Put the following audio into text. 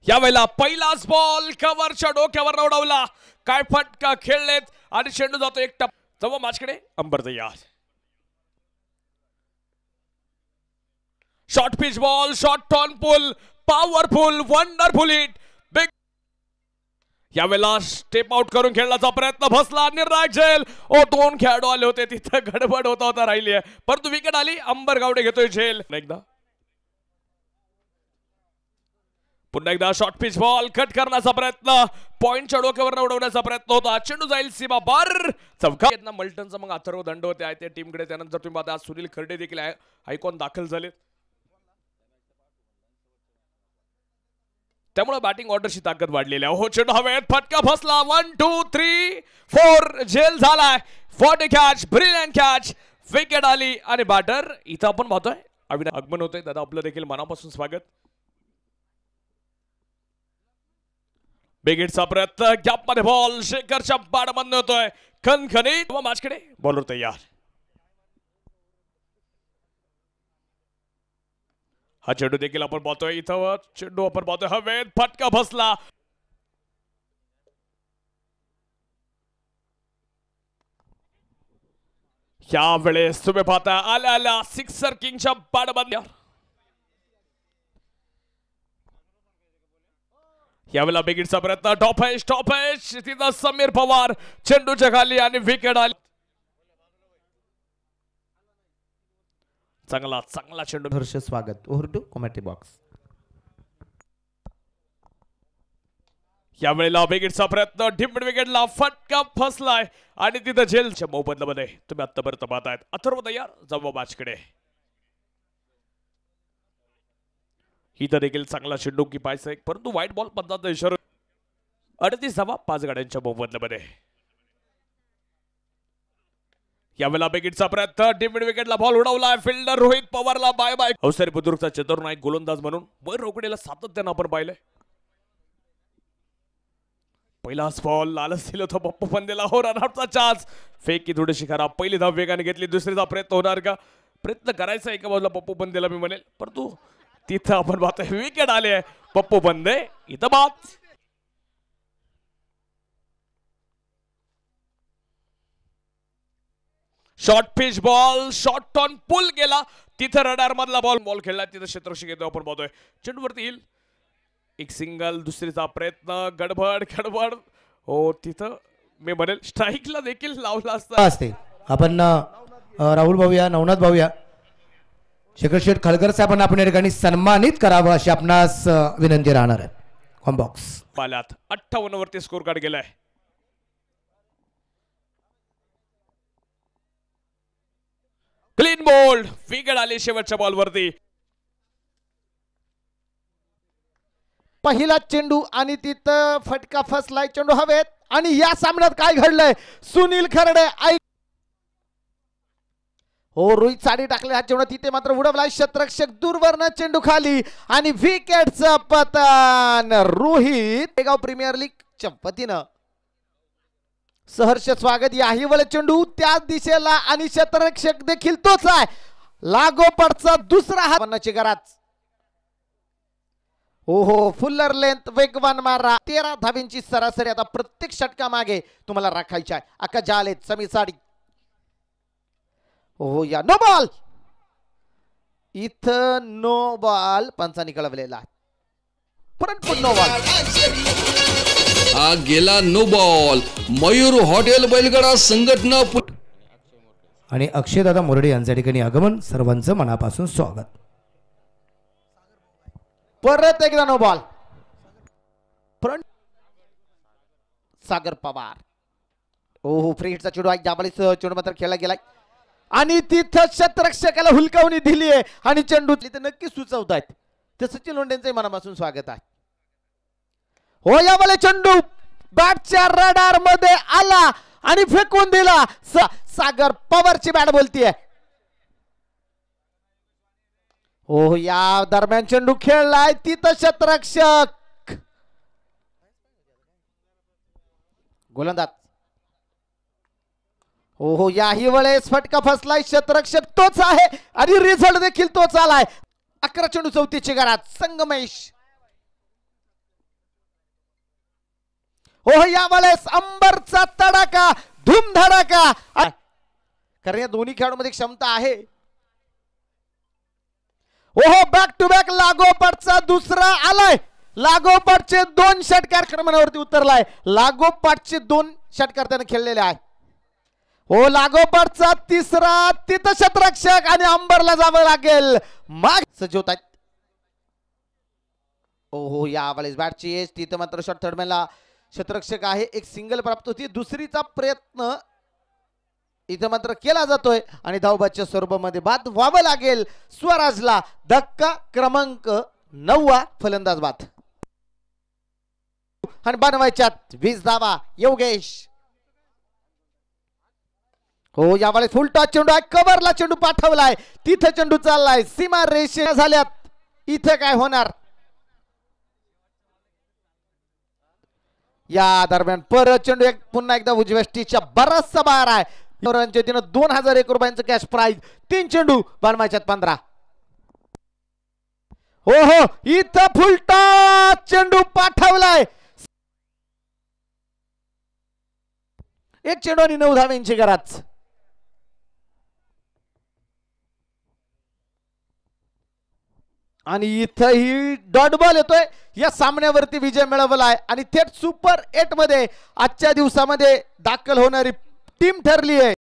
यावेळेला पहिलाच बॉल कव्हरच्या डोक्यावर उडवला. काय फटका खेळलेत आणि चेंडू जातो एक टप. जवळ मॅचकडे अंबर तयार. Short pitch ball, short on pull, powerful, wonderful hit. Big यावेळेला स्टेप आउट करून खेळण्याचा प्रयत्न फसला. निर्णायक झेल. दोन खेळाडू आले होते तिथं गडबड होता राहिली आहे, परंतु विकेट आली. अंबर गावडे घेतोय झेल. पुन्हा एकदा शॉर्ट पिच बॉल कट करण्याचा प्रयत्न, पॉइंटच्या डोक्यावर उडवण्याचा प्रयत्न होता. चेंडू जाईल सीमा बार. चौका मल्टनचा मग अथर्व दंड होते आहे त्या टीमकडे. त्यानंतर तुम्ही पाहता सुनील खर्डे देखील आयकॉन दाखल झाले, त्यामुळे बॅटिंग ऑर्डरची ताकद वाढलेली आहे. चेंडू हवेत, फटका फसला. 1 2 3 4 झेल झालाय. 40 कॅच, ब्रिलियंट कॅच. विकेट आली आणि बॅटर इथं आपण पाहतोय अविनाश आगमन होतोय. दादा आपलं देखील मनापासून स्वागत. बिग हिटचा प्रयत्न, गॅप मध्ये बॉल शेखरच्या बॅटमधून होतोय खणखणीत. मॅचकडे बॉलर तयार. हा चेंडू देखील आपण पाहतोय इथं. चेंडू आपण पाहतोय हवेत, फटका फसला. यावेळेस तुम्ही पाहता आल्या सिक्सर किंगच्या बॅटमधून. यावेळेला बिग हिटचा प्रयत्न, टॉप एज तिथं समीर पवार चेंडूच्या खाली आणि विकेट आली. चांगला चेंडू. हर्ष स्वागत. Over to commentary box. यावेळेला बिग हिटचा प्रयत्न, डिम्ड विकेटला फटका फसलाय आणि तिथं झेलच्या मोबदल्यामध्ये तुम्ही आतापर्यंत पाहतायत. अथर्व तयार. जाऊ मॅचकडे. इथं देखील चांगला चेंडू की पाहायचा आहे, परंतु व्हाईट बॉल 15 इशारा. 38 धावा 5 गाड्यांच्या मोबदल्यामध्ये. यावेळेला बिग हिटचा प्रयत्न, डिम्ड विकेटला बॉल उडवला. फिल्डर रोहित पवारला बाय बाय. अवसरी बुद्रुकचा चतुर्नायक गोलंदाज म्हणून वर रोकडेला सातत्यानं आपण पाहिलंय. पहिलाच बॉल लालच दिलं होतं पप्पू पंदेला. हो रनआउटचा चान्स. फेक की थोडीशी खराब. पहिली धाव वेगाने घेतली. दुसरीचा प्रयत्न होणार का? प्रयत्न करायचा एका बाजूला पप्पू पंदेला मी म्हणेल, परंतु तिथं आपण पाहतोय विकेट आले आहे. पप्पू पंदे इथं बाद. Short pitch ball, short on pull गेला. तिथं रडार मधला बॉल खेळला. तिथं क्षेत्ररक्षक येतो आपण पाहतोय. चेंडूवरती येईल एक सिंगल. दुसरीचा प्रयत्न, गडबड. हो तिथं मी म्हणेल स्ट्राईकला देखील लावला असता. आपण राहुल भाऊया, नवनाथ भाऊया, शेखर शेठ खळकर साहेबांना आपण या ठिकाणी सन्मानित करावं अशी आपणास विनंती राहणार आहे. कॉम्बॉक्स पाल्यात 58 वरती स्कोर कार्ड गेलाय. Clean bowled. विकेट आली शेवटच्या बॉलवरती. पहिला चेंडू आणि तिथं फटका फसलाय. चेंडू हवेत आणि या सामन्यात काय घडलंय? सुनील खर्डे रोहित साडी टाकले. हा चेंडू तिथे मात्र उडवलाय. क्षेत्ररक्षक दूरवरनं चेंडू खाली आणि विकेटचं पतन. रोहित गाव प्रीमियर लीगच्या वतीनं सहर्ष स्वागत. याही वेळेस चेंडू त्याच दिशेला आणि क्षेत्ररक्षक देखील तोच आहे. लागोपाठचा दुसरा हा पन्नाची गराज. फुल्लर लेंथ, वेगवान मारा. 13 धावींची सरासरी आता प्रत्येक षटका मागे तुम्हाला राखायची आहे. अक्का जालेत समी साडी. या नो बॉल. इथं नो बॉल पंचांनी कळवलेला आहे, परंतु नो बॉल. हा गेला नो बॉल. मयूर हॉटेल बैलगाडा संघटना आणि अक्षय दादा मोरडे यांच्या ठिकाणी आगमन. सर्वांचं मनापासून स्वागत. परत एकदा नो बॉल. फ्रंट सागर पवार. फ्री हिटचा चेंडू आहे. जाबालीच चेंडू मात्र खेळला गेलाय आणि तिथं क्षेत्ररक्षकाला हुलकावणी दिली आहे आणि चेंडू तिथे नक्की सुचवत आहेत. ते सचिन लोंढेंचे मनापासून स्वागत आहे. यावेळेला चेंडू बॅटच्या रडार मध्ये आला आणि फेकून दिला. सागर पवारची बॅट बोलतीये. या दरम्यान चेंडू खेळलाय. तिथं क्षेत्ररक्षक गोलंदाज. याही वेळेस फटका फसलाय. क्षेत्ररक्षक तोच आहे आणि रिझल्ट देखील तोच आलाय. 11 चेंडू 34 गरात. संगमेश हो यावेळेस अंबरचा तडाखा धूमधडाका, कारण या दोन्ही खेळाडूंमध्ये क्षमता आहे. ओहो बॅक टू बॅक लागोपाठचा दुसरा आलाय. लागोपाठचे 2 षटकार क्रमांकावरती उतरलाय. लागोपाठचे 2 षटकार त्याने खेळलेले आहे. हो लागोपाठचा तिसरा तिथं शतरक्षक आणि अंबरला जावं लागेल. माग सजवतात. ओहो यावेळेस बॅटची एज तिथं मात्र शॉट थर्डमॅनला शतरक्षक आहे. एक सिंगल प्राप्त होती. दुसरीचा प्रयत्न इथं मात्र केला जातोय आणि धावबादच्या स्वरूपामध्ये बाद व्हावं लागेल स्वराजला. धक्का क्रमांक 9 फलंदाज बाद आणि बनवायच्यात 20 धावा योगेश. हो यावेळेस फुल टॉस चेंडू आहे. कव्हरला चेंडू पाठवलाय. तिथं चेंडू चाललाय. सीमा रेषे झाल्यात. इथं काय होणार. या दरम्यान परत चेंडू पुन्हा एकदा उजव्या स्टिचच्या बराचसा बाहेर आहे. 2001 रुपयांचं कॅश प्राइज. 3 चेंडू बनवायच्यात 15. हो हो इथं फुल टॉस चेंडू पाठवलाय. 1 चेंडू आणि 9 धावांची गरज. आणि इथं ही डॉट बॉल येतोय. या सामन्यावरती विजय मिळवलाय आणि थेट सुपर 8 मध्ये आजच्या दिवसामध्ये दाखल होणारी टीम ठरली आहे.